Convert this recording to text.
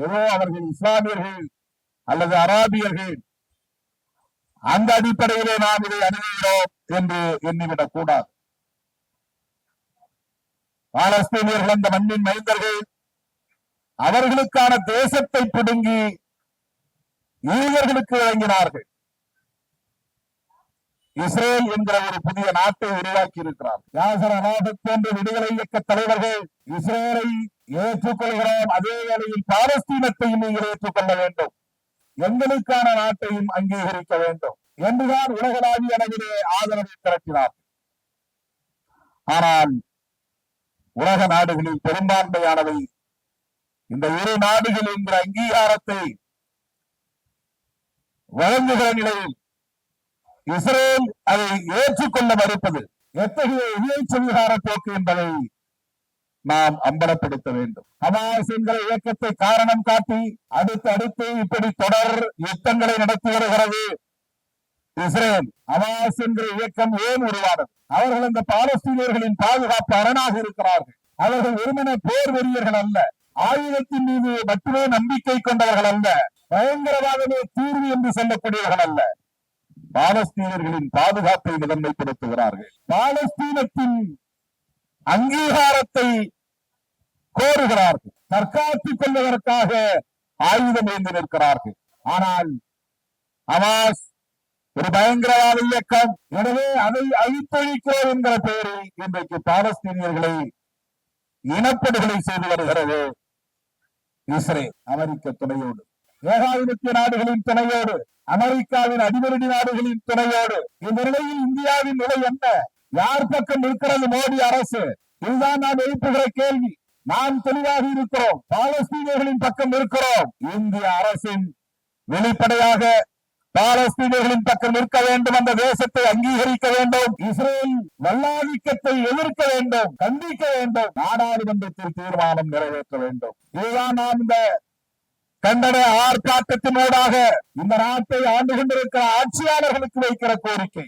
ஏதோ அவர்கள் இஸ்லாமியர்கள் அல்லது அராபியர்கள் அந்த அடிப்படையிலே நாம் இதை அணுகுகிறோம் என்று எண்ணிவிடக் கூடாது. பாலஸ்தீனியர்கள் அந்த மண்ணின் மைந்தர்கள், அவர்களுக்கான தேசத்தை பிடுங்கி யூதர்களுக்கு வழங்கினார்கள். இஸ்ரேல் என்கிற ஒரு புதிய நாட்டை உருவாக்கி இருக்கிறார். யாசர் அராபத் போன்ற விடுதலை இயக்க தலைவர்கள் இஸ்ரேலை ஏற்றுக்கொள்கிறோம், அதே வேளையில் பாலஸ்தீனத்தையும் நீங்கள் ஏற்றுக்கொள்ள வேண்டும், எங்களுக்கான நாட்டையும் அங்கீகரிக்க வேண்டும் என்றுதான் உலகளாவிய அளவிலே ஆதரவை திரட்டினார். ஆனால் உலக நாடுகளில் பெரும்பான்மையானவை இந்த இரு நாடுகள் என்கிற அங்கீகாரத்தை வழங்குகிற நிலையில் இஸ்ரேல் அதை ஏற்றுக்கொள்ள மறுப்பது எத்தகைய இயற்சதிகார போக்கு என்பதை நாம் அம்பலப்படுத்த வேண்டும். ஹமாஸ் என்கிற இயக்கத்தை காரணம் காட்டி அடுத்து இப்படி தொடர் யுத்தங்களை நடத்தி வருகிறது இஸ்ரேல். ஹமாஸ் என்கிற இயக்கம் ஏன் உருவானது? அவர்கள் இந்த பாலஸ்தீனியர்களின் பாதுகாப்பு அரணாக இருக்கிறார்கள். அவர்கள் வெறுமனே போர் வெறியர்கள் அல்ல, ஆயுதத்தின் மீது மட்டுமே நம்பிக்கை கொண்டவர்கள் அல்ல, பயங்கரவாதமே தீர்வு என்று சொல்லக்கூடியவர்கள் அல்ல. பாலஸ்தீனர்களின் பாதுகாப்பை முதன்மைப்படுத்துகிறார்கள். பாலஸ்தீனத்தின் அங்கீகாரத்தை கோருகிறார்கள். தற்காத்துக் கொள்வதற்காக ஆயுதம் ஏந்தி நிற்கிறார்கள். ஆனால் ஹமாஸ் ஒரு பயங்கரவாத இயக்கம், எனவே அதை அழித்தொழிக்கிறோம் என்கிற பெயரில் இன்றைக்கு பாலஸ்தீனியர்களை இனப்படுகொலை செய்து வருகிறது இஸ்ரேல். அமெரிக்க துணையோடு, ஏகாதிபத்திய நாடுகளின் துணையோடு, அமெரிக்காவின் அடிமரடி நாடுகளின் துணையோடு. இந்த நிலையில் இந்தியாவின் நிலை என்ன? யார் பக்கம் இருக்கிறது மோடி அரசு? இதுதான் நாம் எழுப்புகிற கேள்வி. நாம் தெளிவாக இருக்கிறோம், பாலஸ்தீனியர்களின் பக்கம் இருக்கிறோம். இந்திய அரசின் வெளிப்படையாக பாலஸ்தீனியர்களின் பக்கம் நிற்க வேண்டும், அந்த தேசத்தை அங்கீகரிக்க வேண்டும், இஸ்ரேல் வல்லாதிக்கத்தை எதிர்க்க வேண்டும், கண்டிக்க வேண்டும், நாடாளுமன்றத்தில் தீர்மானம் நிறைவேற்ற வேண்டும். இதுதான் நாம் இந்த கண்டன ஆர்ப்பாட்டத்தினூடாக இந்த நாட்டை ஆண்டு கொண்டிருக்கிற ஆட்சியாளர்களுக்கு வைக்கிற கோரிக்கை.